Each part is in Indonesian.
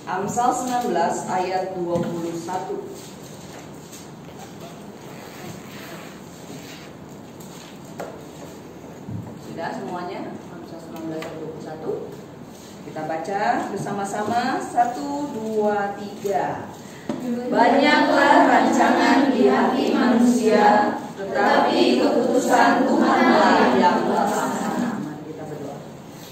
Amsal 19 ayat 21. Sudah semuanya? Amsal 19 ayat 21. Kita baca bersama-sama. 1, 2, 3. Banyaklah rancangan di hati manusia, tetapi keputusan Tuhanlah yang terlaksana. Mari kita berdoa.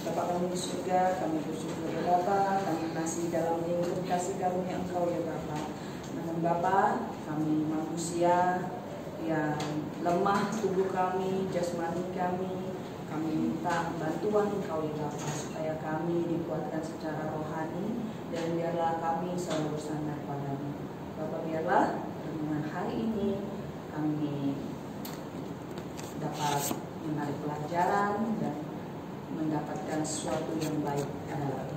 Bapa kami di surga, kami bersyukur ya Bapa, kami masih dalam lingkup kasih karunia Engkau ya Bapa. Namun Bapa, kami manusia yang lemah tubuh kami, jasmani kami minta bantuan Engkau ya Bapa, supaya kami dikuatkan secara rohani, dan biarlah kami selalu bersandar padamu. Bapak, biarlah renungan hari ini kami dapat menarik pelajaran dan mendapatkan sesuatu yang baik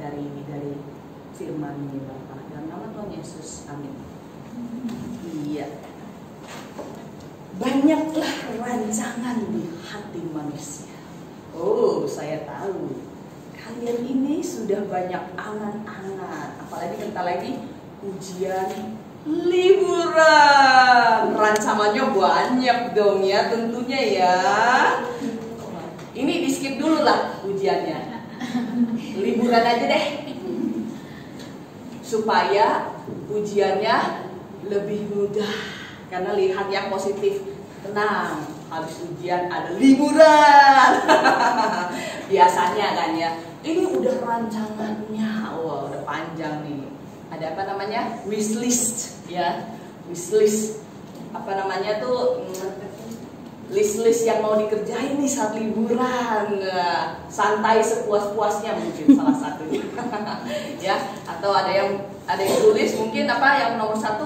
dari firman ini Bapak. Dalam nama Tuhan Yesus, amin. Iya. Banyaklah rancangan di hati manusia. Oh, saya tahu. Kalian ini sudah banyak angan-angan. Apalagi bentar lagi ujian liburan. Rancangannya banyak dong ya tentunya ya. Ini di skip dulu lah ujiannya. Liburan aja deh. Supaya ujiannya lebih mudah. Karena lihat yang positif. Tenang, habis ujian ada liburan. Biasanya kan ya. Ini udah rancangannya. Wah, udah panjang nih. Ada apa namanya? Wishlist ya. Wishlist. Apa namanya tuh? List-list yang mau dikerjain nih saat liburan. Santai sepuas-puasnya mungkin salah satunya. Ya, atau ada yang tulis mungkin apa yang nomor 1,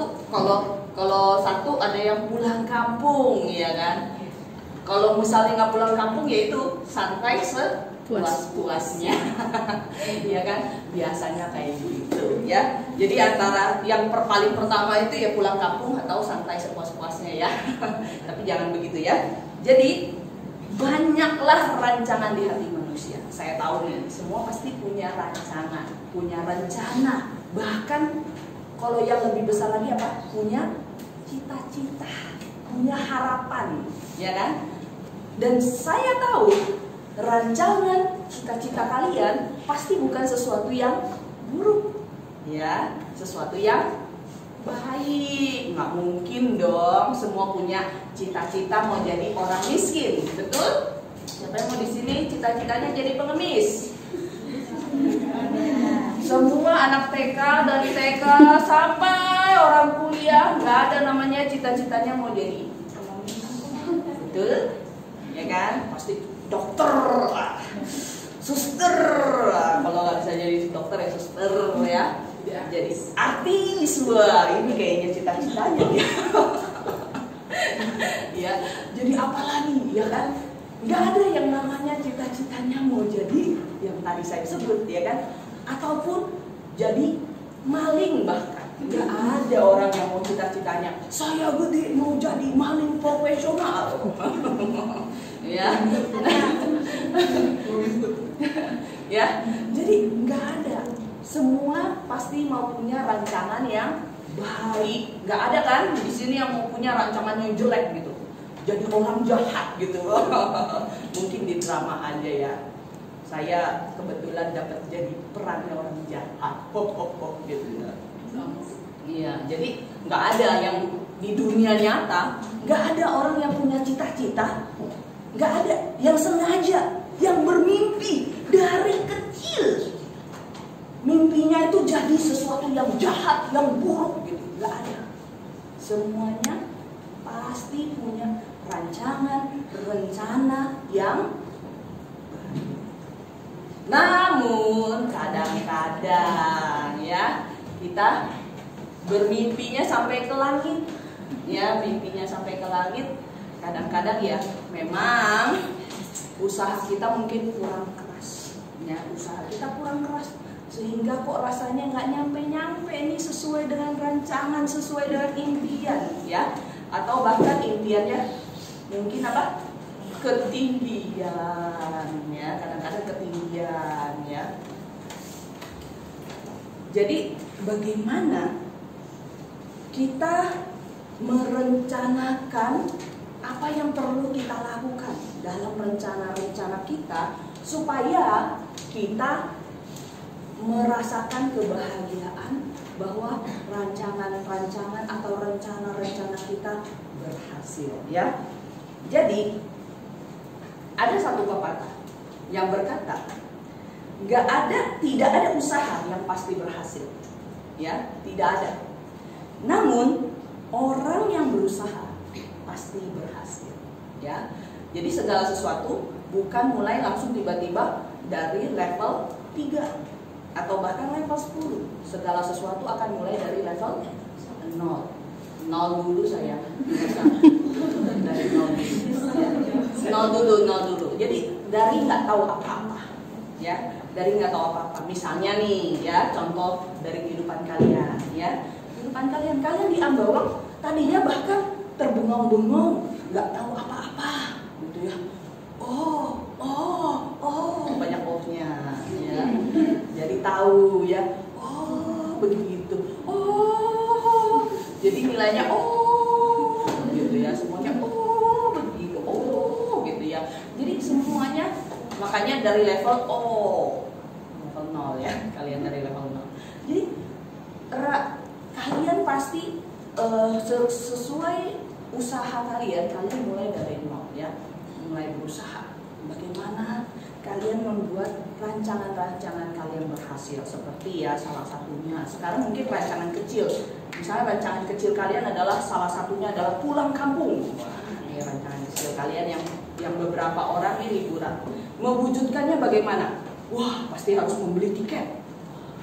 kalau 1 ada yang pulang kampung ya kan. Kalau misalnya nggak pulang kampung ya itu santai sepuas-puasnya. Ya kan, biasanya kayak gitu ya. Jadi antara yang paling pertama itu ya pulang kampung atau santai sepuas-puasnya ya. Tapi jangan begitu ya. Jadi banyaklah rancangan di hati manusia. Saya tahu nih, semua pasti punya rancangan, punya rencana. Bahkan kalau yang lebih besar lagi apa? Punya cita-cita, punya harapan, ya kan? Dan saya tahu rancangan cita-cita kalian pasti bukan sesuatu yang buruk, ya, sesuatu yang baik. Nggak mungkin dong semua punya cita-cita mau jadi orang miskin, betul? Siapa yang mau di sini cita-citanya jadi pengemis? Semua anak TK dari TK sampai orang kuliah nggak ada namanya cita-citanya mau jadi pengemis, betul? Ya kan? Pasti dokter lah, suster lah. Kalau nggak bisa jadi dokter ya suster ya. Jadi artis, wah ini kayaknya cita-citanya ya. Ya, jadi apa lagi ya kan? Nggak ada yang namanya cita-citanya mau jadi yang tadi saya sebut ya kan? Ataupun jadi maling bahkan. Nggak ada orang yang mau cita-citanya saya gede mau jadi maling profesional. Ya. Ya, jadi nggak ada. Semua pasti mau punya rancangan yang baik. Nggak ada kan di sini yang mau punya rancangan yang jelek gitu. Jadi orang jahat gitu. Mungkin di drama aja ya. Saya kebetulan dapat jadi perannya orang jahat. Gitu ya. Iya, jadi nggak ada yang di dunia nyata, nggak ada orang yang punya cita-cita, nggak ada yang sengaja, yang bermimpi dari kecil. Mimpinya itu jadi sesuatu yang jahat, yang buruk gitu, nggak ada. Semuanya pasti punya rancangan, rencana yang baik. Namun kadang-kadang ya kita bermimpinya sampai ke langit, ya mimpinya sampai ke langit. Kadang-kadang ya memang usaha kita mungkin kurang keras, ya usaha kita kurang keras. Sehingga kok rasanya nggak nyampe-nyampe ini sesuai dengan rancangan, sesuai dengan impian ya. Atau bahkan impiannya mungkin apa? Ketinggian ya, kadang-kadang ketinggian ya. Jadi bagaimana kita merencanakan apa yang perlu kita lakukan dalam rencana-rencana kita supaya kita merasakan kebahagiaan bahwa rancangan-rancangan atau rencana-rencana kita berhasil, ya. Jadi ada satu pepatah yang berkata, tidak ada usaha yang pasti berhasil, ya, tidak ada. Namun orang yang berusaha pasti berhasil, ya. Jadi segala sesuatu bukan mulai langsung tiba-tiba dari level 3 atau bahkan level 10. Segala sesuatu akan mulai dari level 0. 0 dulu saya. Dari 0 dulu. Jadi dari nggak tahu apa-apa, ya. Dari nggak tahu apa-apa. Misalnya nih, ya, contoh dari kehidupan kalian, ya. Kehidupan kalian di Ambawang tadinya bahkan terbengong-bengong, nggak tahu apa-apa, gitu ya. Banyak ohnya, ya. Jadi tahu, ya. Begitu. Jadi nilainya gitu ya. Semuanya begitu. Gitu ya. Jadi semuanya, makanya dari level level 0, ya. Kalian dari level 0. Jadi kalian pasti sesuai usaha kalian mulai dari 0, ya. Mulai berusaha. Bagaimana kalian membuat rancangan-rancangan kalian berhasil, seperti ya salah satunya sekarang mungkin rancangan kecil. Misalnya rancangan kecil kalian adalah salah satunya adalah pulang kampung. Wah, ini rancangan kecil kalian yang beberapa orang ini liburan. Mewujudkannya bagaimana? Wah, pasti harus membeli tiket.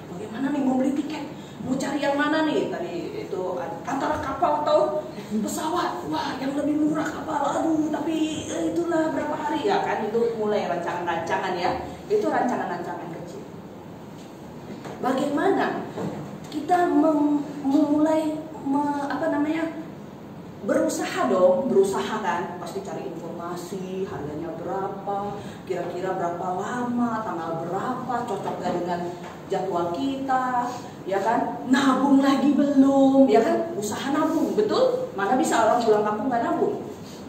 Bagaimana nih membeli tiket? Mau cari yang mana nih? Tadi itu antara kapal atau pesawat. Wah, yang lebih murah kapal. Aduh, tapi itulah berapa hari, ya kan? Itu mulai rancangan-rancangan, ya. Itu rancangan-rancangan kecil. Bagaimana kita memulai berusaha kan, pasti cari informasi, harganya berapa, kira-kira berapa lama, tanggal berapa, cocok gak dengan jadwal kita, ya kan? Nabung lagi belum, ya kan? Usaha nabung, betul? Mana bisa orang pulang kampung gak nabung?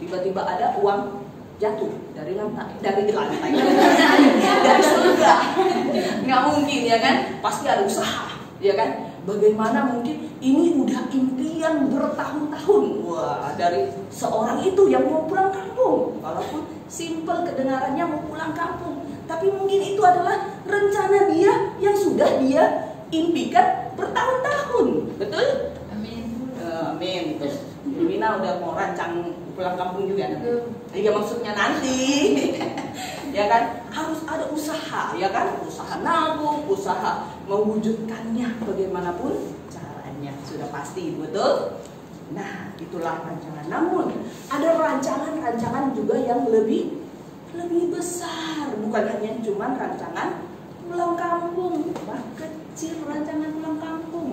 Tiba-tiba ada uang jatuh dari lantai, dari surga, nggak mungkin, ya kan? Pasti ada usaha, ya kan? Bagaimana mungkin ini udah impian bertahun-tahun, wah, dari seorang itu yang mau pulang kampung, walaupun simple kedengarannya mau pulang kampung, tapi mungkin itu adalah rencana dia yang sudah dia impikan bertahun-tahun, betul? Amin. Amin. Terus Mina udah mau rancang pulang kampung juga. Iya, maksudnya nanti, ya kan? Harus ada usaha, ya kan? Usaha nabung, usaha mewujudkannya bagaimanapun caranya, sudah pasti, betul? Nah, itulah rancangan. Namun ada rancangan-rancangan juga yang lebih besar, bukan hanya cuma rancangan pulang kampung, kecil rancangan pulang kampung.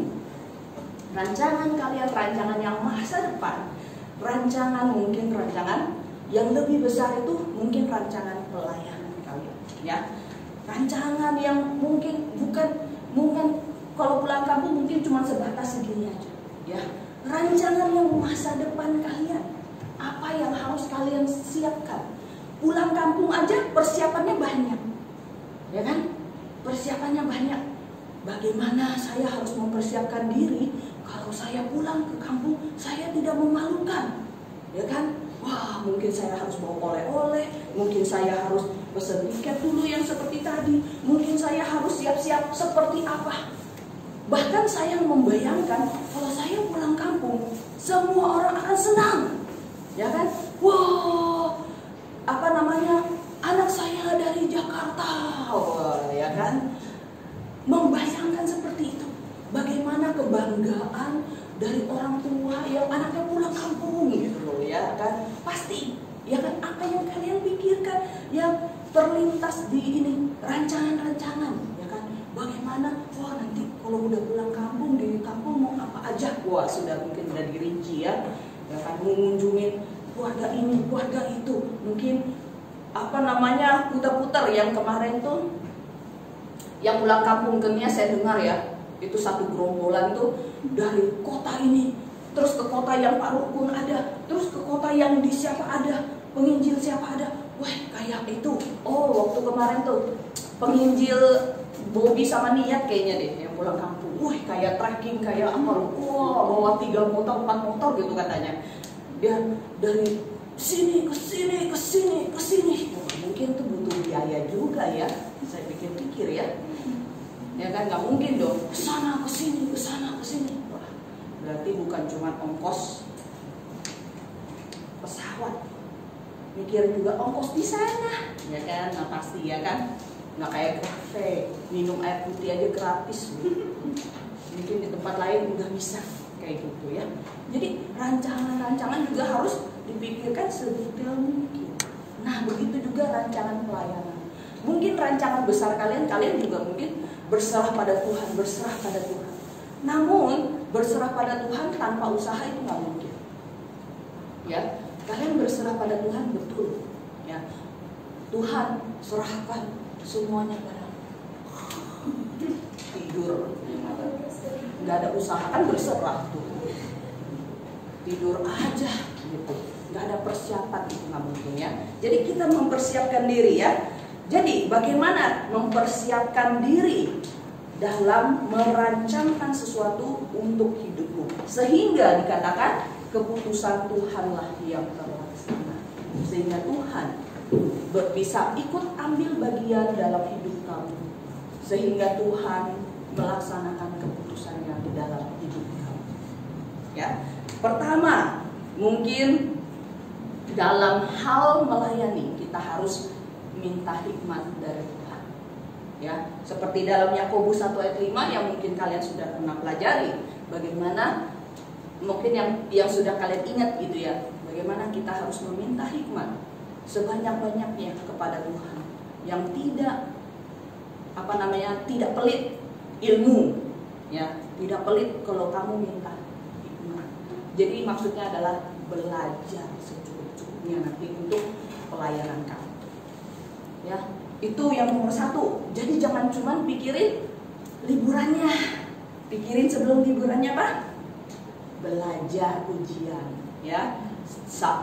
Rancangan kalian, rancangan yang masa depan, rancangan yang lebih besar itu mungkin rancangan pelayanan kalian, ya. Rancangan yang mungkin kalau pulang kampung mungkin cuma sebatas segini aja, ya. Rancangan yang masa depan kalian, apa yang harus kalian siapkan. Pulang kampung aja persiapannya banyak, ya kan? Persiapannya banyak. Bagaimana saya harus mempersiapkan diri kalau saya pulang ke kampung saya tidak memalukan, ya kan? Wah, mungkin saya harus bawa oleh-oleh, mungkin saya harus pesen tiket dulu yang seperti tadi, mungkin saya harus siap-siap seperti apa. Bahkan saya membayangkan kalau saya pulang kampung semua orang akan senang, ya kan? Wah, anak saya dari Jakarta, wah, ya kan? Membayangkan seperti itu. Bagaimana kebanggaan dari orang tua yang anaknya pulang kampung, gitu loh, ya kan? Pasti, ya kan? Apa yang kalian pikirkan yang terlintas di ini rancangan-rancangan, ya kan? Bagaimana? Wah, nanti kalau udah pulang kampung, di kampung mau apa aja? Wah, sudah mungkin udah dirinci, ya kan? Mengunjungi keluarga ini, keluarga itu, mungkin putar-putar yang kemarin tuh yang pulang kampung, saya dengar, ya, Itu satu gerombolan tuh dari kota ini, terus ke kota yang Pak Rukun ada, terus ke kota yang di siapa ada, penginjil siapa ada. Wah, kayak itu. Oh, waktu kemarin tuh penginjil Bobby sama Niat kayaknya deh yang pulang kampung. Wah, kayak trekking kayak apa loh. Wah, bawa 3 motor, 4 motor gitu katanya. Dia dari sini ke sini ke sini ke sini. Oh, mungkin tuh butuh biaya juga ya. Saya pikir-pikir ya. Ya kan nggak mungkin dong. Ke sana ke sini ke sana ke sini. Wah, berarti bukan cuma ongkos pesawat. Mikir juga ongkos di sana. Ya kan? Nah, pasti ya kan. Nggak kayak kafe, minum air putih aja gratis. Mungkin di tempat lain udah bisa kayak gitu ya. Jadi rancangan-rancangan juga harus dipikirkan sedetail mungkin. Nah, begitu juga rancangan pelayanan. Mungkin rancangan besar kalian juga mungkin berserah pada Tuhan, berserah pada Tuhan. Namun berserah pada Tuhan tanpa usaha itu nggak mungkin. Ya, kalian berserah pada Tuhan betul. Ya, Tuhan serahkan semuanya pada tidur, nggak ada usaha kan berserah tuh, tidur aja gitu, nggak ada persiapan itu nggak mungkin ya. Jadi kita mempersiapkan diri ya. Jadi bagaimana mempersiapkan diri dalam merancangkan sesuatu untuk hidupmu sehingga dikatakan keputusan Tuhanlah yang terlaksana, sehingga Tuhan bisa ikut ambil bagian dalam hidup kamu, sehingga Tuhan melaksanakan keputusannya di dalam hidup kamu. Ya, pertama mungkin dalam hal melayani kita harus minta hikmat dari Tuhan. Ya, seperti dalam Yakobus 1 ayat 5 yang mungkin kalian sudah pernah pelajari, bagaimana mungkin yang sudah kalian ingat gitu ya, bagaimana kita harus meminta hikmat sebanyak-banyaknya kepada Tuhan yang tidak tidak pelit ilmu ya, tidak pelit kalau kamu minta hikmat. Jadi maksudnya adalah belajar secukup-cukupnya nanti untuk pelayanan kamu. Ya, itu yang nomor 1. Jadi jangan cuma pikirin liburannya, pikirin sebelum liburannya apa? Belajar ujian ya.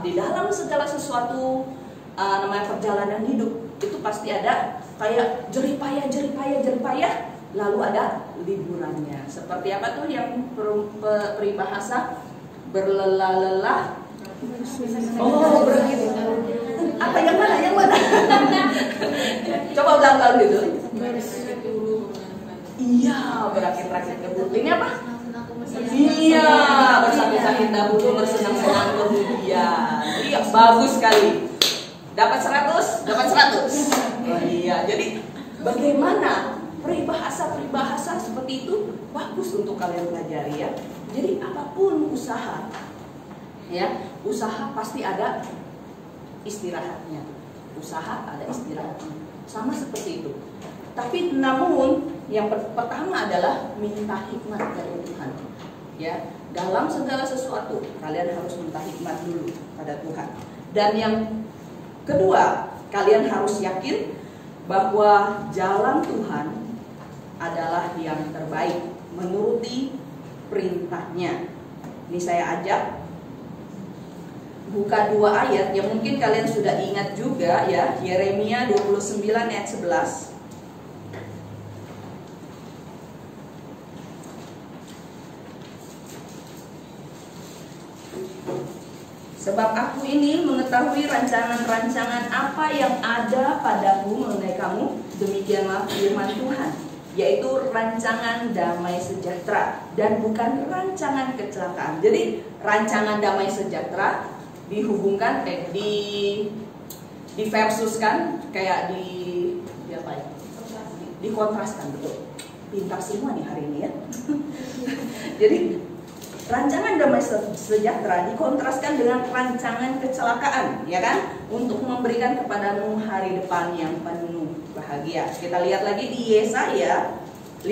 Di dalam segala sesuatu namanya perjalanan hidup itu pasti ada kayak jeripaya, lalu ada liburannya. Seperti apa tuh yang peribahasa berlelah-lelah? Oh, begitu. Apa yang mana? Coba ulang dulu. Iya, berakit-rakit dahulu. Ini apa? Iya, bersakit-sakit dahulu, bersenang-senang kemudian. Iya, bagus sekali. Dapat 100. Oh iya, jadi bagaimana peribahasa seperti itu bagus untuk kalian pelajari ya. Jadi apapun usaha, ya, usaha pasti ada istirahatnya. Usaha ada istirahatnya. Sama seperti itu. Tapi namun yang pertama adalah minta hikmat dari Tuhan. Ya, dalam segala sesuatu kalian harus minta hikmat dulu pada Tuhan. Dan yang kedua, kalian harus yakin bahwa jalan Tuhan adalah yang terbaik, menuruti perintahnya. Ini saya ajak buka 2 ayat yang mungkin kalian sudah ingat juga ya, Yeremia 29 ayat 11. Sebab aku ini mengetahui rancangan-rancangan apa yang ada padamu mengenai kamu, demikianlah firman Tuhan, yaitu rancangan damai sejahtera dan bukan rancangan kecelakaan. Jadi rancangan damai sejahtera dihubungkan diversuskan kayak dikontraskan, betul. Pintar semua nih hari ini ya. Jadi rancangan damai sejahtera dikontraskan dengan rancangan kecelakaan, ya kan? Untuk memberikan kepadamu hari depan yang penuh bahagia. Kita lihat lagi di Yesaya 55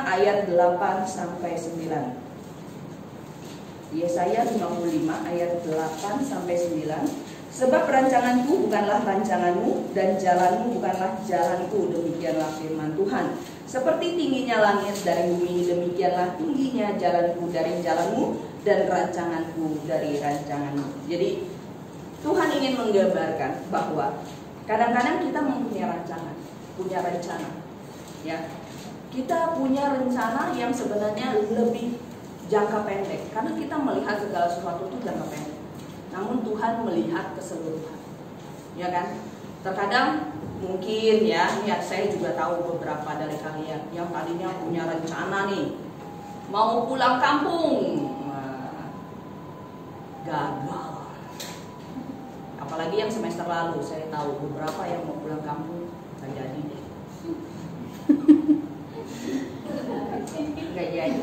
ayat 8 sampai 9. Yesaya 55 ayat 8 sampai 9. Sebab rancanganku bukanlah rancanganmu dan jalanmu bukanlah jalanku, demikianlah firman Tuhan. Seperti tingginya langit dari bumi, demikianlah tingginya jalanku dari jalanmu dan rancanganku dari rancanganmu. Jadi Tuhan ingin menggambarkan bahwa kadang-kadang kita mempunyai rancangan, punya rencana, ya. Kita punya rencana yang sebenarnya lebih jangka pendek, karena kita melihat segala sesuatu itu jangka pendek. Namun Tuhan melihat keseluruhan, ya kan? Terkadang mungkin ya saya juga tahu beberapa dari kalian yang tadinya punya rencana nih mau pulang kampung, gagal. Apalagi yang semester lalu saya tahu beberapa yang mau pulang kampung nggak jadi deh. Nggak jadi.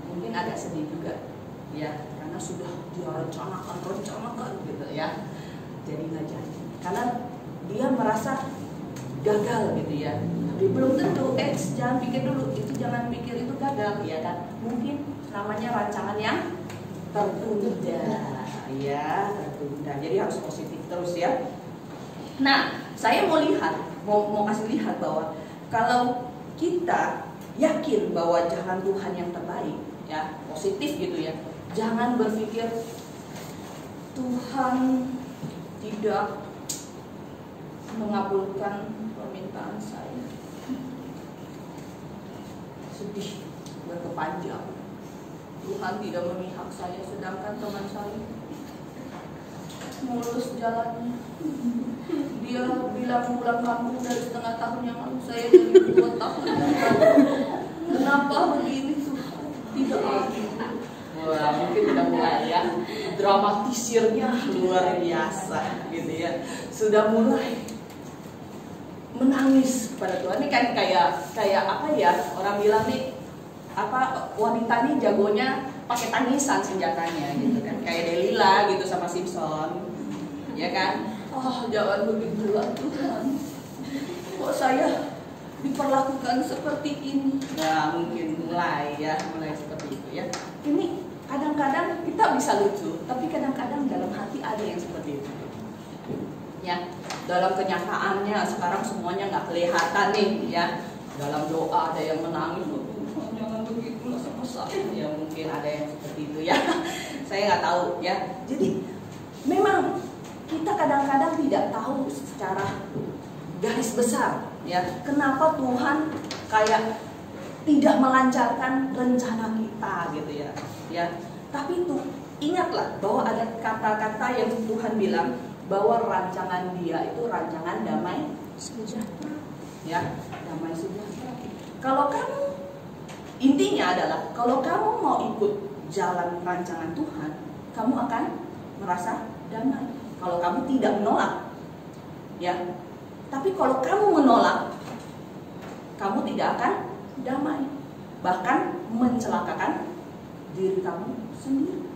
Mungkin agak sedih juga ya, karena sudah direncanakan gitu ya, jadi nggak jadi karena dia merasa gagal gitu ya. Tapi belum tentu, jangan pikir dulu itu, jangan pikir itu gagal ya kan. Mungkin namanya rancangan yang tertunda ya, tertunda. Jadi harus positif terus ya. Nah, saya mau kasih lihat bahwa kalau kita yakin bahwa jalan Tuhan yang terbaik ya, positif gitu ya. Jangan berpikir Tuhan tidak mengabulkan permintaan saya. Sedih, berkepanjang. Tuhan tidak memihak saya, sedangkan teman saya mulus jalannya. Dia bilang pulang kampung dari setengah tahun yang lalu, saya dari 2 tahun yang lalu. Kenapa begini Tuhan? Tidak adil. Wah, mungkin udah mulai ya, dramatisirnya luar biasa gitu ya. Sudah mulai menangis kepada Tuhan. Ini kan kayak apa ya, orang bilang nih, apa, wanita nih jagonya pakai tangisan senjatanya gitu kan, kayak Delila gitu sama Simpson, ya kan? Oh, jangan begitulah Tuhan, kok saya diperlakukan seperti ini. Nah, mungkin mulai seperti itu ya. Ini kadang-kadang kita bisa lucu, tapi kadang-kadang dalam hati ada yang seperti itu ya. Dalam kenyataannya sekarang semuanya nggak kelihatan nih ya. Dalam doa ada yang menangis, jangan begitulah sama saya. Ya mungkin ada yang seperti itu ya. Saya nggak tahu ya. Jadi memang kita kadang-kadang tidak tahu secara garis besar ya, kenapa Tuhan kayak tidak melancarkan rencana kita gitu ya. Ya, tapi itu ingatlah bahwa ada kata-kata yang Tuhan bilang bahwa rancangan Dia itu rancangan damai sejahtera. Ya, damai sejahtera. Kalau kamu, intinya adalah kalau kamu mau ikut jalan rancangan Tuhan, kamu akan merasa damai. Kalau kamu tidak menolak, ya. Tapi kalau kamu menolak, kamu tidak akan damai, bahkan mencelakakan diri kamu sendiri.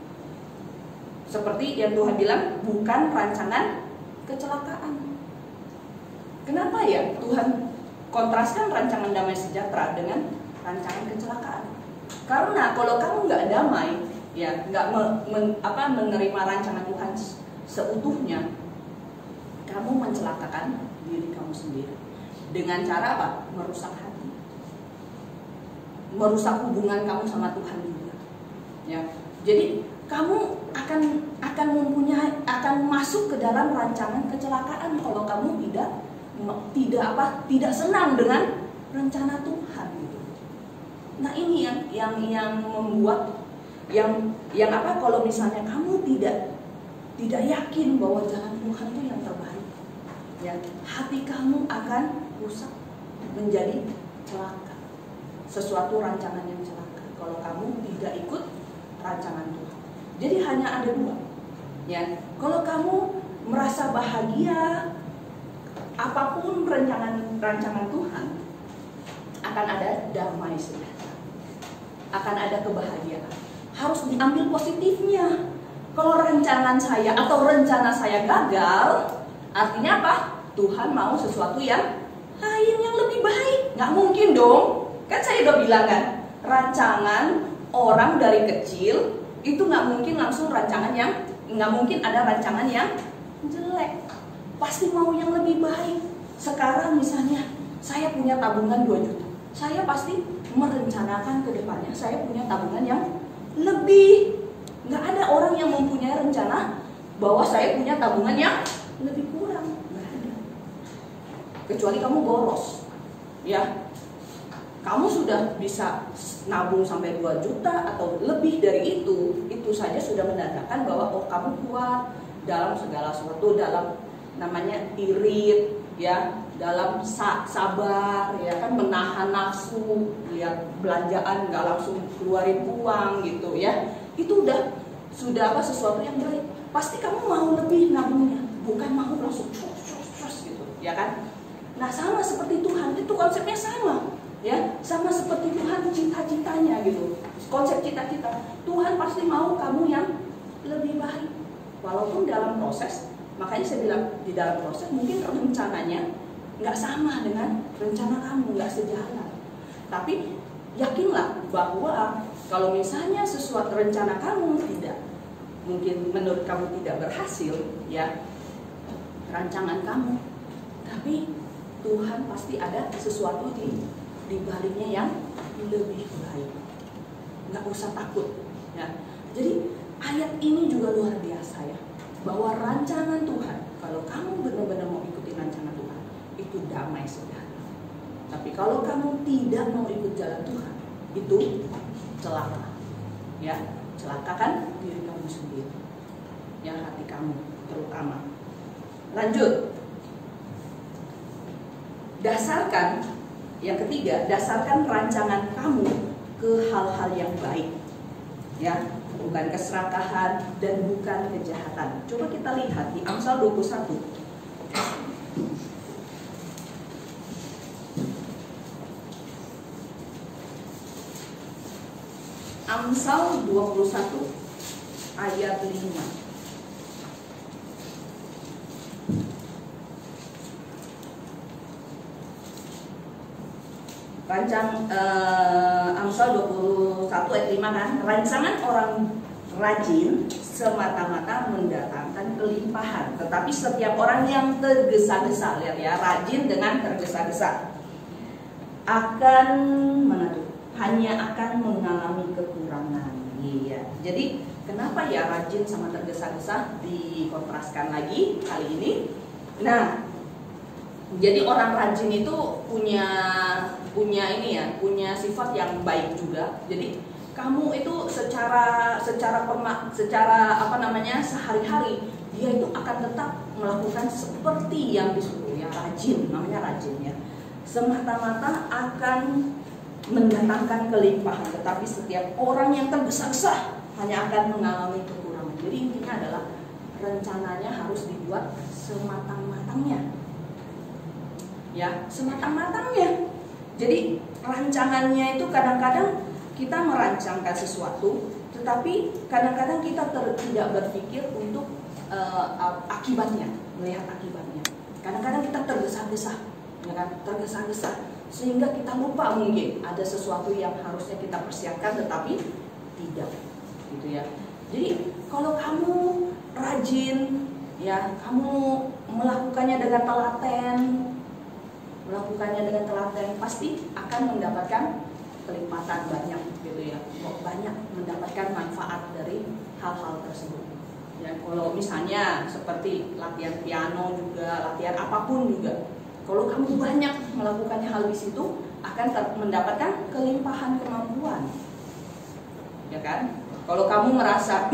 Seperti yang Tuhan bilang, bukan rancangan kecelakaan. Kenapa ya Tuhan kontraskan rancangan damai sejahtera dengan rancangan kecelakaan? Karena kalau kamu nggak damai, ya nggak menerima rancangan Tuhan seutuhnya, kamu mencelakakan diri kamu sendiri dengan cara apa? Merusak hati, merusak hubungan kamu sama Tuhan juga. Ya, jadi kamu akan masuk ke dalam rancangan kecelakaan kalau kamu tidak senang dengan rencana Tuhan gitu. Nah, ini yang membuat kalau misalnya kamu tidak yakin bahwa jalan Tuhan itu yang terbaik, ya, hati kamu akan rusak, menjadi celaka. Sesuatu rancangan yang celaka kalau kamu tidak ikut rancangan Tuhan. Jadi hanya ada 2. Ya, kalau kamu merasa bahagia, apapun rancangan Tuhan, akan ada damai sejahtera, akan ada kebahagiaan. Harus diambil positifnya. Kalau rancangan saya atau rencana saya gagal, artinya apa? Tuhan mau sesuatu yang lain, yang lebih baik. Nggak mungkin dong. Kan saya udah bilang kan, rancangan orang dari kecil itu nggak mungkin langsung nggak mungkin ada rancangan yang jelek. Pasti mau yang lebih baik. Sekarang misalnya saya punya tabungan 2 juta. Saya pasti merencanakan ke depannya saya punya tabungan yang lebih. Nggak ada orang yang mempunyai rencana bahwa saya punya tabungan yang lebih kurang. Nggak ada. Kecuali kamu boros. Ya, kamu sudah bisa nabung sampai 2 juta atau lebih dari itu saja sudah menandakan bahwa oh kamu kuat dalam segala sesuatu, dalam namanya irit, ya, dalam sabar, ya kan, menahan nafsu, lihat belanjaan nggak langsung keluarin uang gitu, ya, itu sudah sesuatu yang baik. Pasti kamu mau lebih nabungnya, bukan mau langsung cus gitu, ya kan? Nah sama seperti Tuhan, itu konsepnya sama. Ya, sama seperti Tuhan cita-citanya gitu. Konsep cita-cita, Tuhan pasti mau kamu yang lebih baik. Walaupun dalam proses, makanya saya bilang di dalam proses mungkin rencananya nggak sama dengan rencana kamu, nggak sejalan. Tapi yakinlah bahwa kalau misalnya sesuatu rencana kamu tidak, mungkin menurut kamu tidak berhasil, ya, rancangan kamu, tapi Tuhan pasti ada sesuatu di baliknya yang lebih baik. Nggak usah takut, ya. Jadi ayat ini juga luar biasa, ya, bahwa rancangan Tuhan, kalau kamu benar-benar mau ikuti rancangan Tuhan, itu damai sejahtera. Tapi kalau kamu tidak mau ikut jalan Tuhan, itu celaka, ya, celakakan diri kamu sendiri, ya, hati kamu terutama. Lanjut, dasarkan. Yang ketiga, dasarkan rancangan kamu ke hal-hal yang baik, ya, bukan keserakahan dan bukan kejahatan. Coba kita lihat di Amsal 21. Amsal 21 ayat 5. Amsal 21 ayat 5 kan, rancangan orang rajin semata-mata mendatangkan kelimpahan, tetapi setiap orang yang tergesa-gesa, lihat ya, rajin dengan tergesa-gesa akan hanya akan mengalami kekurangan. Iya. Jadi kenapa ya rajin sama tergesa-gesa dikontraskan lagi kali ini? Nah, jadi orang rajin itu punya ini ya, punya sifat yang baik juga. Jadi kamu itu secara apa namanya, sehari-hari dia itu akan tetap melakukan seperti yang disuruh, ya, rajin, namanya rajin, ya. Semata-mata akan mendatangkan kelimpahan, tetapi setiap orang yang tergesa-gesa hanya akan mengalami kekurangan. Jadi intinya adalah rencananya harus dibuat sematang-matangnya, ya, sematang-matangnya. Jadi rancangannya itu kadang-kadang kita merancangkan sesuatu, tetapi kadang-kadang kita tidak berpikir untuk akibatnya, melihat akibatnya. Kadang-kadang kita tergesa-gesa, ya kan, tergesa-gesa, sehingga kita lupa mungkin ada sesuatu yang harusnya kita persiapkan, tetapi tidak, gitu ya. Jadi kalau kamu rajin, ya, kamu melakukannya dengan telaten, pasti akan mendapatkan kelipatan banyak, gitu ya, banyak mendapatkan manfaat dari hal-hal tersebut. Ya, kalau misalnya seperti latihan piano juga, latihan apapun juga, kalau kamu banyak melakukannya hal di situ, akan mendapatkan kelimpahan kemampuan, ya kan? Kalau kamu merasa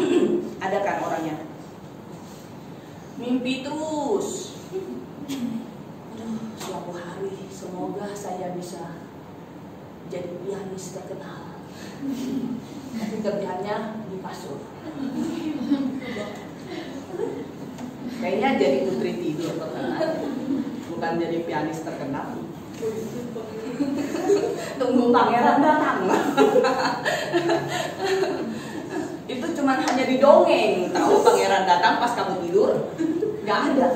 ada kan orangnya mimpi terus, suatu hari semoga saya bisa jadi pianis terkenal, tapi kerjanya di kasur. Kayaknya jadi putri tidur terkenal, bukan jadi pianis terkenal. Tunggu pangeran datang. Itu cuman hanya di dongeng, tahu pangeran datang pas kamu tidur, nggak ada.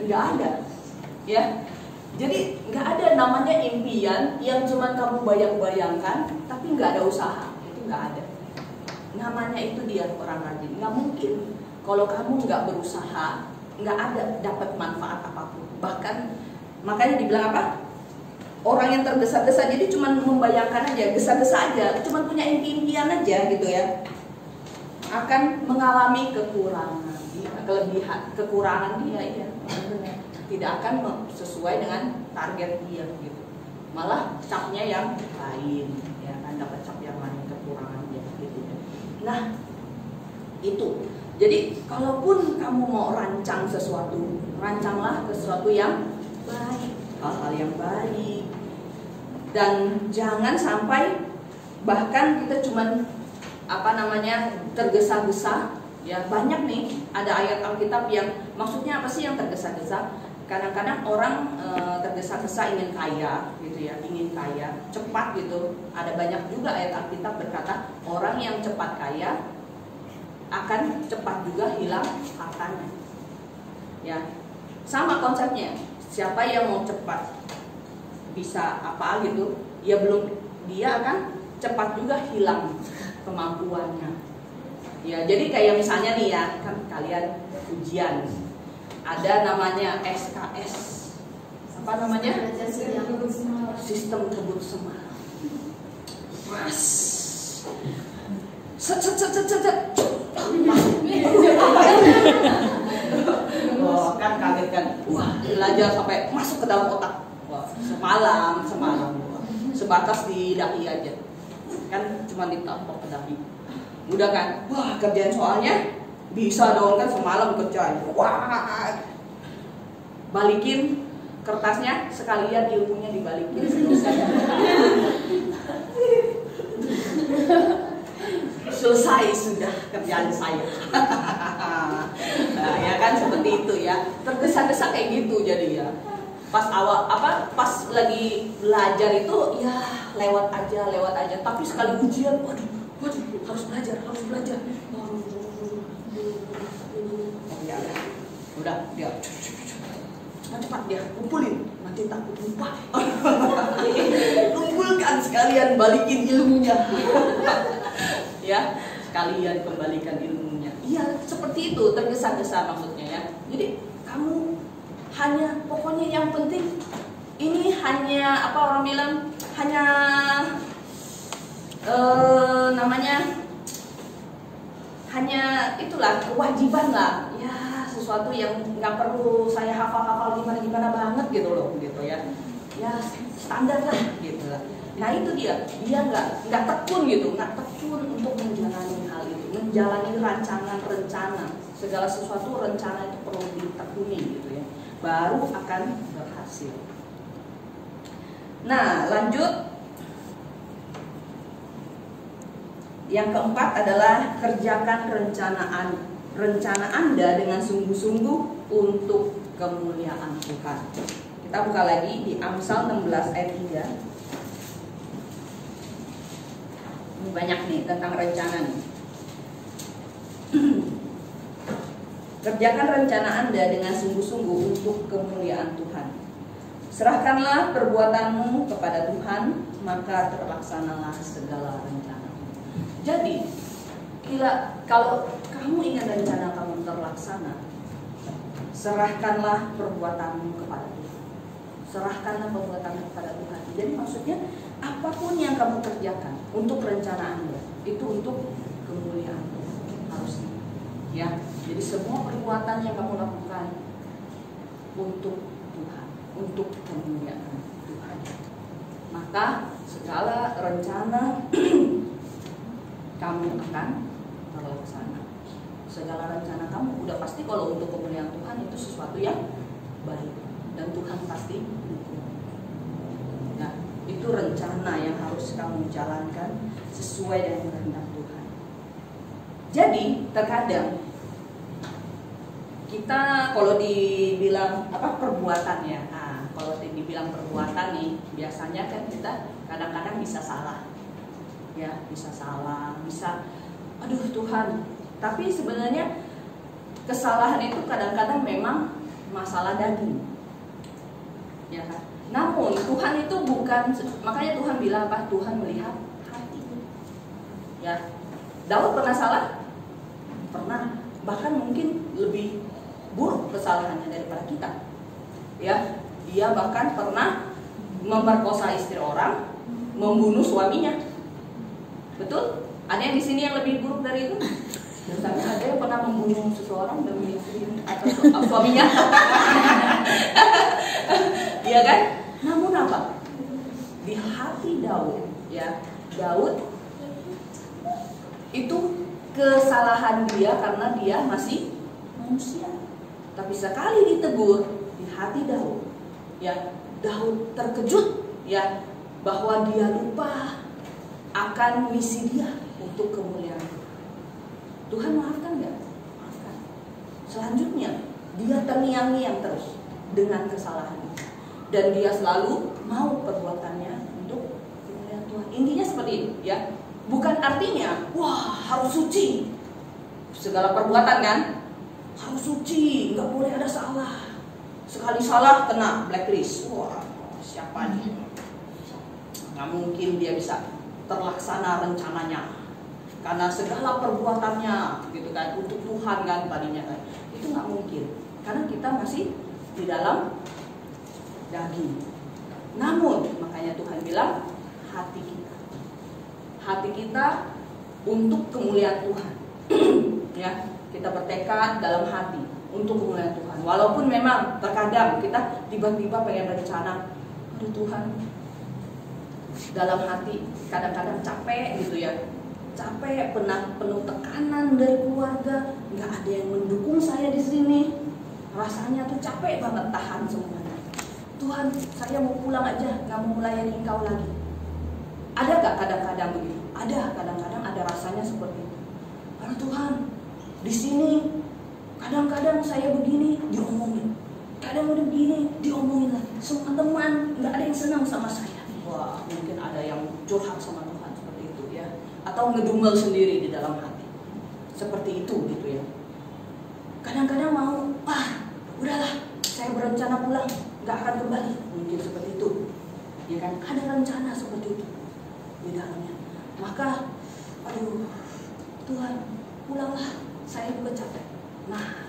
Nggak ada, ya. Jadi nggak ada namanya impian yang cuman kamu bayang-bayangkan, tapi nggak ada usaha, itu nggak ada. Namanya itu dia orang rajin. Nggak mungkin kalau kamu nggak berusaha, nggak ada dapat manfaat apapun. Bahkan makanya dibilang apa? Orang yang tergesa-gesa, jadi cuma membayangkan aja, gesa-gesa aja, cuma punya impian aja gitu ya, akan mengalami kekurangan, kelebihan, kekurangan dia ya, tidak akan sesuai dengan target dia gitu, malah capnya yang lain, ya kan, dapat cap yang lain, kekurangan dia gitu ya. Nah itu, jadi kalaupun kamu mau rancang sesuatu, rancanglah sesuatu yang baik, hal-hal yang baik. Dan jangan sampai bahkan kita cuman tergesa-gesa ya. Banyak nih ada ayat Alkitab yang maksudnya apa sih yang tergesa-gesa? Kadang-kadang orang tergesa-gesa ingin kaya gitu ya, ingin kaya cepat gitu. Ada banyak juga ayat Alkitab berkata orang yang cepat kaya akan cepat juga hilang hartanya. Ya, sama konsepnya. Siapa yang mau cepat bisa apa gitu, dia akan cepat juga hilang kemampuannya. Ya, jadi kayak misalnya nih ya, kan kalian ujian, ada namanya SKS, apa namanya? Sistem kebut semalam. Mas, set. Oh, kan kaget kan? Wah, belajar sampai masuk ke dalam otak. Semalam sebatas di dahi aja, kan cuma ditampok ke dahi, udah kan, wah kerjaan soalnya bisa dong kan, semalam kerjain, wah balikin kertasnya sekalian ilmunya dibalikin selesai sudah kerjaan saya. Nah, ya kan seperti itu ya, tergesa-gesa kayak gitu jadi ya. Pas lagi belajar itu ya lewat aja, tapi sekali ujian waduh harus belajar ya, udah dia cepat dia kumpulin, nanti takut lupa. Kumpulkan sekalian, balikin ilmunya. Ya, sekalian kembalikan ilmunya. Iya, seperti itu, tergesa-gesa maksudnya ya. Jadi kamu hanya, pokoknya yang penting ini hanya apa orang bilang, hanya hanya itulah kewajiban lah ya, sesuatu yang nggak perlu saya hafal gimana banget gitu loh, gitu ya, ya standar lah gitu lah. Nah itu dia nggak tekun gitu, nggak tekun untuk menjalani hal itu, menjalani rencana, segala sesuatu rencana itu perlu ditekuni gitu ya, baru akan berhasil. Nah lanjut, yang keempat adalah kerjakan rencana Anda dengan sungguh-sungguh untuk kemuliaan Tuhan. Kita buka lagi di Amsal 16 ayat 3. Ini banyak nih tentang rencana nih. Kerjakan rencana Anda dengan sungguh-sungguh untuk kemuliaan Tuhan. Serahkanlah perbuatanmu kepada Tuhan, maka terlaksanalah segala rencana. Jadi, kalau kamu ingin rencana kamu terlaksana, serahkanlah perbuatanmu kepada Tuhan. Serahkanlah perbuatanmu kepada Tuhan. Jadi maksudnya apapun yang kamu kerjakan untuk rencana Anda, itu untuk kemuliaan Tuhan harusnya. Ya, jadi semua perbuatan yang kamu lakukan untuk Tuhan, untuk kemuliaan Tuhan. Maka segala rencana kamu akan terlaksana. Segala rencana kamu udah pasti kalau untuk kemuliaan Tuhan itu sesuatu yang baik dan Tuhan pasti dukung. Nah, itu rencana yang harus kamu jalankan sesuai dengan kehendak Tuhan. Jadi terkadang kita kalau dibilang perbuatan ya, kalau dibilang perbuatan nih, biasanya kan kita kadang-kadang bisa salah. Ya, bisa salah, bisa aduh Tuhan. Tapi sebenarnya kesalahan itu kadang-kadang memang masalah daging. Ya kan? Namun Tuhan itu bukan, makanya Tuhan bilang apa? Tuhan melihat hati. Ya. Daud pernah salah? Pernah. Bahkan mungkin lebih buruk kesalahannya daripada kita. Ya, dia bahkan pernah memperkosa istri orang, membunuh suaminya. Betul? Ada yang di sini yang lebih buruk dari itu? Misalnya ada yang pernah membunuh seseorang demi istri atau suaminya. Iya kan? Namun apa? Di hati Daud, ya, Daud itu kesalahan dia karena dia masih manusia. Tapi sekali ditegur di hati Daud, ya, Daud terkejut, ya, bahwa dia lupa akan misi dia untuk kemuliaan Tuhan. Tuhan maafkan nggak? Maafkan. Selanjutnya dia terngiang-ngiang terus dengan kesalahan itu, dan dia selalu mau perbuatannya untuk kemuliaan Tuhan. Intinya seperti itu, ya. Bukan artinya wah harus suci segala perbuatan kan, harus suci, nggak boleh ada salah. Sekali salah kena blacklist. Wah, siapa nih? Nggak mungkin dia bisa terlaksana rencananya karena segala perbuatannya gitu kan untuk Tuhan kan tadinya kan. Itu nggak mungkin karena kita masih di dalam daging. Namun makanya Tuhan bilang hati kita untuk kemuliaan Tuhan. Ya, kita bertekad dalam hati untuk kemuliaan Tuhan. Walaupun memang terkadang kita tiba-tiba pengen rencana, aduh Tuhan, dalam hati kadang-kadang capek gitu ya, capek, penuh tekanan dari keluarga, nggak ada yang mendukung saya di sini, rasanya tuh capek banget tahan semuanya. Tuhan, saya mau pulang aja, nggak mau melayani Engkau lagi. Ada nggak kadang-kadang begitu? Ada, kadang-kadang ada rasanya seperti itu. Karena Tuhan, di sini kadang-kadang saya begini diomongin, kadang begini diomongin lagi. Semua teman nggak ada yang senang sama saya. Wah, mungkin ada yang curhat sama Tuhan seperti itu ya, atau ngedumel sendiri di dalam hati. Seperti itu gitu ya. Kadang-kadang mau, udahlah, saya berencana pulang, nggak akan kembali. Mungkin seperti itu. Ya kan, ada rencana seperti itu di dalamnya. Maka, aduh, Tuhan, pulanglah, saya juga capek. Nah,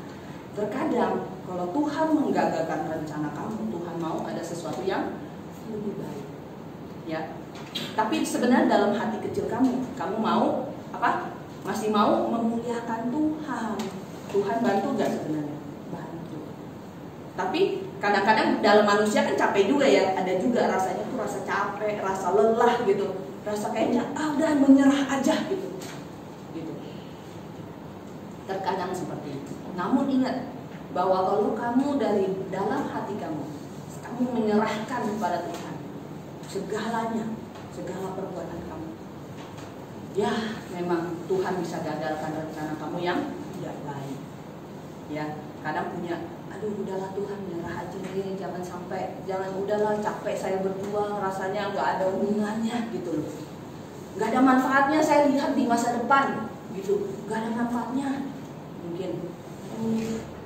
terkadang kalau Tuhan menggagalkan rencana kamu, Tuhan mau ada sesuatu yang lebih baik. Ya, tapi sebenarnya dalam hati kecil kamu mau apa? Masih mau memuliakan Tuhan. Tuhan bantu gak sebenarnya? Bantu. Tapi kadang-kadang dalam manusia kan capek juga ya. Ada juga rasanya tuh rasa capek, rasa lelah gitu, rasa kayaknya udah menyerah aja gitu. Terkadang seperti itu. Namun ingat bahwa kalau kamu dari dalam hati kamu menyerahkan kepada Tuhan segalanya, segala perbuatan kamu, ya memang Tuhan bisa gagalkan rencana kamu yang tidak baik. Ya, kadang punya, aduh udahlah Tuhan, nyerah aja deh, jangan udahlah, capek saya berjuang, rasanya nggak ada hubungannya gitu loh, nggak ada manfaatnya saya lihat di masa depan gitu, nggak ada manfaatnya. Mungkin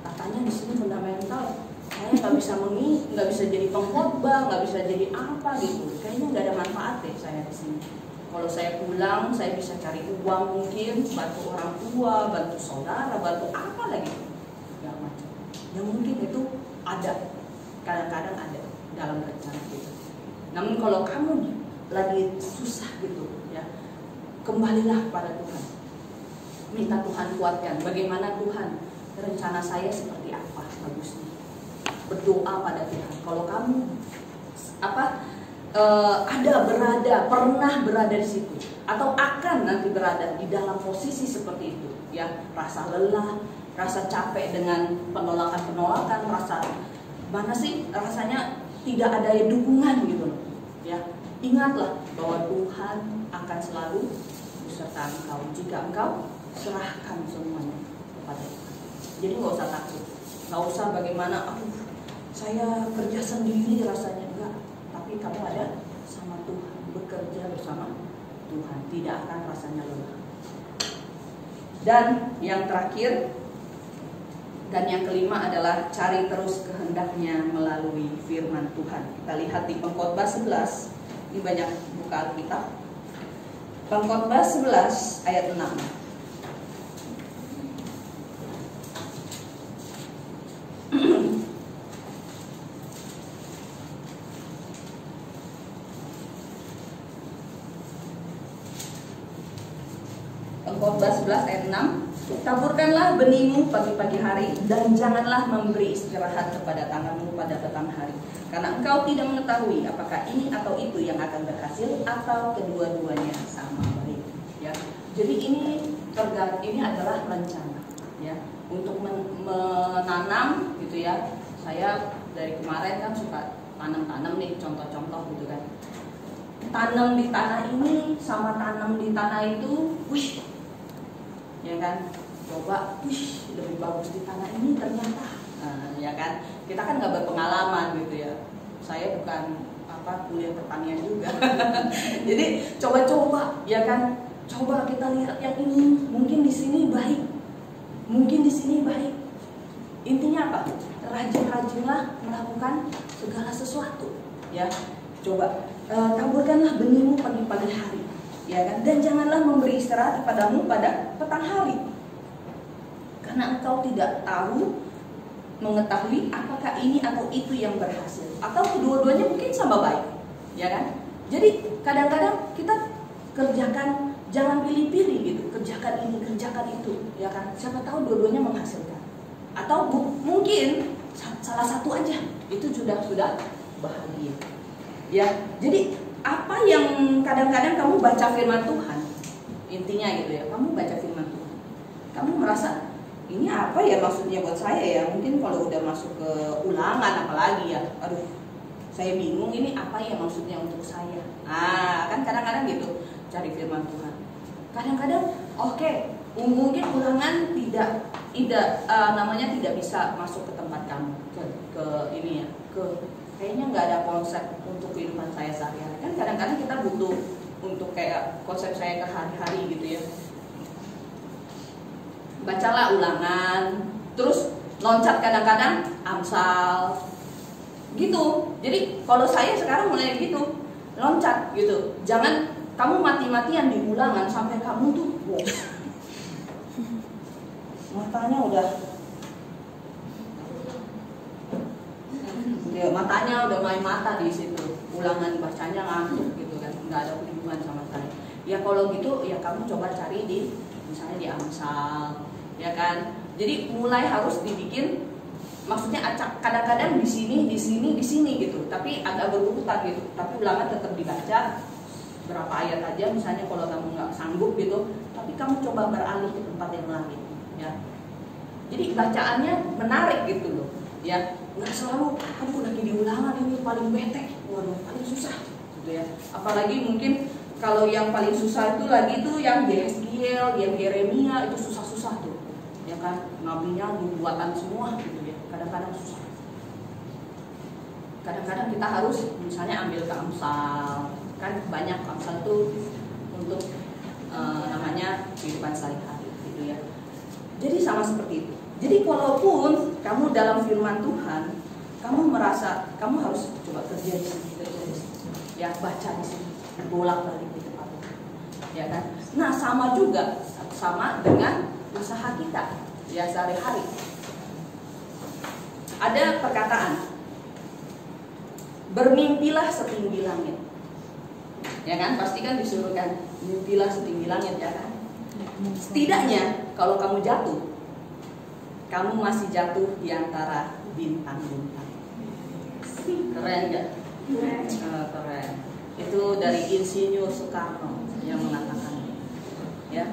katanya di sini fundamental, saya nggak bisa jadi pengkhotbah, nggak bisa jadi apa gitu. Kayaknya nggak ada manfaat deh saya di sini. Kalau saya pulang, saya bisa cari uang mungkin, bantu orang tua, bantu saudara, bantu apa lagi, segala macam. Yang mungkin itu ada, kadang-kadang ada dalam rencana kita. Namun kalau kamu lagi susah gitu, ya, kembalilah pada Tuhan. Minta Tuhan kuatkan. Bagaimana Tuhan, rencana saya seperti apa bagusnya? Berdoa pada Tuhan. Kalau kamu pernah berada di situ, atau akan nanti berada di dalam posisi seperti itu, ya, rasa lelah, rasa capek dengan penolakan, rasa mana sih rasanya tidak ada dukungan gitu, ya. Ingatlah bahwa Tuhan akan selalu beserta engkau jika engkau serahkan semuanya kepada Tuhan. Jadi nggak usah takut, nggak usah bagaimana, saya kerja sendiri rasanya, enggak. Tapi kamu ada sama Tuhan, bekerja bersama Tuhan, tidak akan rasanya lelah. Dan yang terakhir dan yang kelima adalah cari terus kehendaknya melalui firman Tuhan. Kita lihat di Pengkhotbah 11, ini banyak buka Alkitab. Pengkhotbah 11 ayat 6. Khotbah 11 ayat 6. Taburkanlah benihmu pagi-pagi hari dan janganlah memberi istirahat kepada tanganmu pada petang hari, karena engkau tidak mengetahui apakah ini atau itu yang akan berhasil atau kedua-duanya sama baik. Ya, jadi ini adalah rencana, ya, untuk menanam gitu ya. Saya dari kemarin kan suka tanam nih, contoh-contoh gitu kan. Tanam di tanah ini sama tanam di tanah itu, wih, ya kan, coba, wih, lebih bagus di tanah ini ternyata, ya kan, kita kan nggak berpengalaman gitu ya. Saya bukan kuliah pertanian juga, jadi coba-coba, ya kan, coba kita lihat yang ini, mungkin di sini baik, mungkin di sini baik. Intinya apa? Rajin-rajinlah melakukan segala sesuatu, ya. Coba taburkanlah benihmu pagi-pagi hari, ya kan, dan janganlah memberi istirahat kepadamu pada petang hari, karena engkau tidak mengetahui apakah ini atau itu yang berhasil atau kedua-duanya mungkin sama baik, ya kan. Jadi kadang-kadang kita kerjakan, jangan pilih-pilih gitu, kerjakan ini, kerjakan itu, ya kan. Siapa tahu dua-duanya menghasilkan, atau mungkin salah satu aja itu sudah bahagia, ya. Jadi apa yang kadang-kadang kamu baca firman Tuhan, intinya gitu ya, kamu baca firman Tuhan, kamu merasa ini apa ya maksudnya buat saya ya. Mungkin kalau udah masuk ke ulangan apalagi ya, aduh saya bingung ini apa ya maksudnya untuk saya. Kan kadang-kadang gitu cari firman Tuhan. Kadang-kadang oke, mungkin ulangan tidak bisa masuk ke tempat kamu, ke ini ya, kayaknya nggak ada konsep untuk kehidupan saya sehari-hari. Kan kadang-kadang kita butuh untuk kayak konsep saya ke hari-hari gitu ya. Bacalah ulangan, terus loncat kadang-kadang Amsal gitu. Jadi kalau saya sekarang mulai gitu, loncat gitu. Jangan kamu mati-matian di ulangan sampai kamu tuh matanya udah main mata di situ. Ulangan bacanya ngantuk gitu kan, nggak ada hubungan sama saya. Ya kalau gitu ya kamu coba cari misalnya di Amsal, ya kan. Jadi mulai harus dibikin, maksudnya acak, kadang-kadang di sini gitu, tapi agak berurutan gitu. Tapi ulangan tetap dibaca berapa ayat aja misalnya kalau kamu nggak sanggup gitu, tapi kamu coba beralih ke tempat yang lain, ya. Jadi bacaannya menarik gitu loh, ya. Nggak selalu, aduh lagi di ulangan ini paling bete, waduh paling susah gitu ya. Apalagi mungkin kalau yang paling susah itu lagi tuh yang Yeskiel, yang Yeremia, itu susah-susah tuh, ya kan. Nabinya buatan semua gitu ya, kadang-kadang susah. Kadang-kadang kita harus misalnya ambil ke Amsal, kan banyak Amsal tuh untuk namanya kehidupan sehari-hari gitu ya. Jadi sama seperti itu. Jadi kalaupun kamu dalam firman Tuhan, kamu merasa kamu harus coba kerja di sini, ya, baca di sini, bolak-balik di tempat itu, ya kan. Nah sama dengan usaha kita, ya, sehari-hari. Ada perkataan, bermimpilah setinggi langit, ya kan. Pasti kan disuruh kan, mimpilah setinggi langit, ya kan. Setidaknya kalau kamu jatuh, kamu masih jatuh di antara bintang-bintang. Keren gak? Keren. Itu dari Insinyur Soekarno yang mengatakan, ya.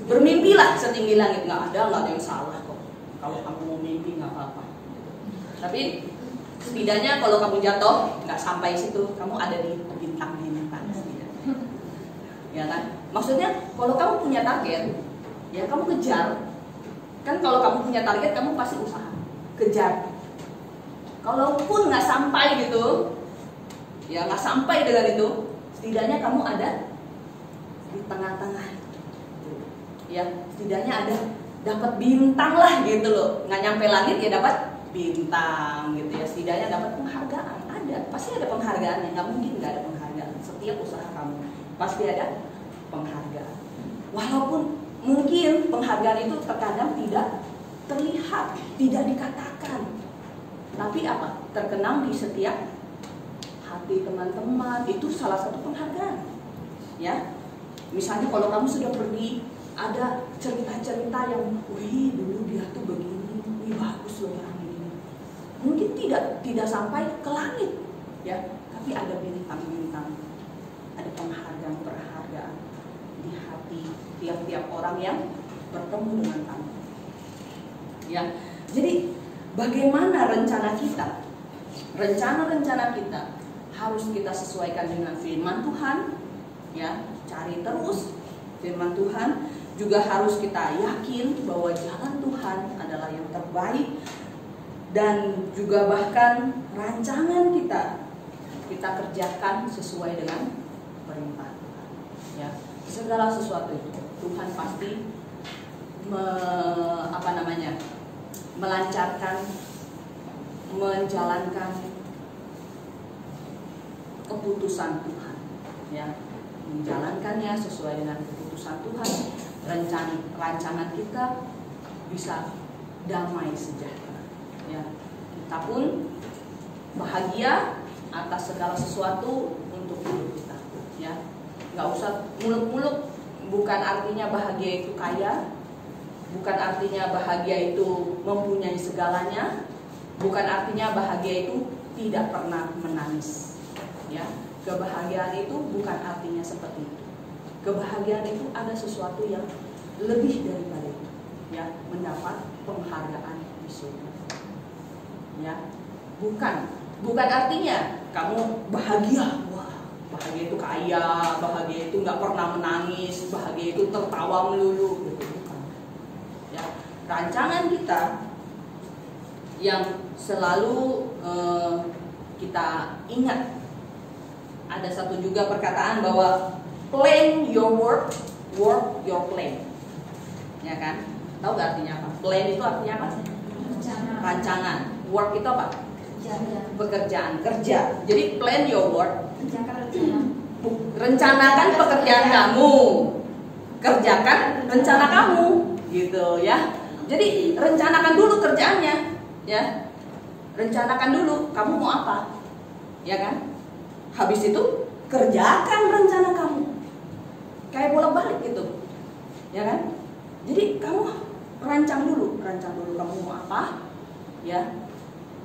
Bermimpilah setinggi langit, nggak ada yang salah kok. Kalau kamu mau mimpi nggak apa-apa. Tapi setidaknya kalau kamu jatuh nggak sampai situ, kamu ada di bintang-bintang, ya kan? Maksudnya kalau kamu punya target, ya kamu kejar. Kan kalau kamu punya target, kamu pasti usaha, kejar. Kalaupun nggak sampai gitu, ya nggak sampai dengan itu, setidaknya kamu ada di tengah-tengah, ya. Setidaknya ada dapat bintang lah gitu loh. Nggak nyampe langit ya dapat bintang gitu ya. Setidaknya dapat penghargaan. Ada, pasti ada penghargaannya. Nggak mungkin nggak ada penghargaan. Setiap usaha kamu pasti ada penghargaan. Walaupun mungkin penghargaan itu terkadang tidak terlihat, tidak dikatakan, tapi apa? Terkenang di setiap hati teman-teman. Itu salah satu penghargaan, ya. Misalnya kalau kamu sudah pergi ada cerita-cerita yang, wih dulu dia tuh begini, wih bagus loh orang ini. Mungkin tidak sampai ke langit, ya, tapi ada bintang-bintang, ada penghargaan di hati tiap-tiap orang yang bertemu dengan kamu. Ya, jadi bagaimana rencana kita? Rencana-rencana kita harus kita sesuaikan dengan firman Tuhan, ya, cari terus firman Tuhan. Juga harus kita yakin bahwa jalan Tuhan adalah yang terbaik, dan juga bahkan rancangan kita kerjakan sesuai dengan perintah Tuhan. Ya, segala sesuatu itu Tuhan pasti melancarkan, menjalankan keputusan Tuhan, ya, menjalankannya sesuai dengan keputusan Tuhan. Rancangan kita bisa damai sejahtera, ya, kita pun bahagia atas segala sesuatu untuk hidup kita, ya. Nggak usah muluk-muluk. Bukan artinya bahagia itu kaya, bukan artinya bahagia itu mempunyai segalanya, bukan artinya bahagia itu tidak pernah menangis, ya. Kebahagiaan itu bukan artinya seperti itu. Kebahagiaan itu ada sesuatu yang lebih daripada itu, ya, mendapat penghargaan di surga, ya. Bukan artinya kamu bahagia, wah bahagia itu kaya, bahagia itu nggak pernah menangis, bahagia itu tertawa melulu, gitu. Bukan, ya. Rancangan kita yang selalu kita ingat, ada satu juga perkataan bahwa plan your work, work your plan, ya kan? Tahu gak artinya apa? Plan itu artinya apa? Rancangan. Work itu apa? Pekerjaan, kerja. Jadi plan your work, rencanakan pekerjaan kamu, kerjakan rencana kamu, gitu ya. Jadi rencanakan dulu kerjaannya, ya. Rencanakan dulu kamu mau apa, ya kan? Habis itu kerjakan rencana kamu. Kayak bolak-balik gitu, ya kan? Jadi kamu rancang dulu kamu mau apa, ya,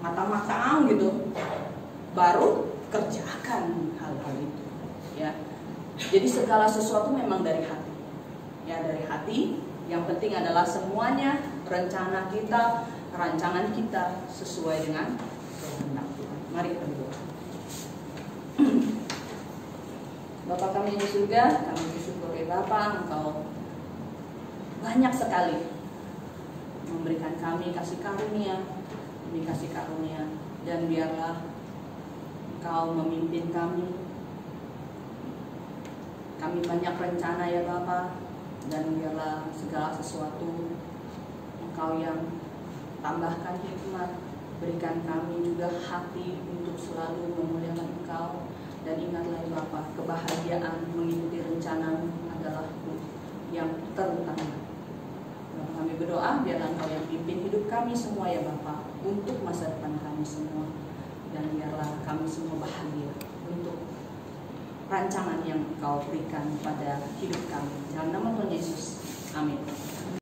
matang-matang gitu, baru kerjakan hal-hal itu, ya. Jadi segala sesuatu memang dari hati, ya, dari hati. Yang penting adalah semuanya rencana kita, rancangan kita sesuai dengan kehendak Tuhan. Mari kita berdoa. Bapa kami di surga, kami bersyukur ya Bapa, Engkau banyak sekali memberikan kami kasih karunia, dan biarlah Engkau memimpin kami. Kami banyak rencana ya Bapa, dan biarlah segala sesuatu Engkau yang tambahkan hikmat, berikan kami juga hati untuk selalu memuliakan Engkau. Dan ingatlah ya Bapa, kebahagiaan mengikuti rencana adalah yang terutama. Bapa, kami berdoa biarlah Engkau yang pimpin hidup kami semua ya Bapa, untuk masa depan kami semua. Dan biarlah kami semua bahagia untuk rancangan yang Engkau berikan pada hidup kami. Dalam nama Tuhan Yesus, amin.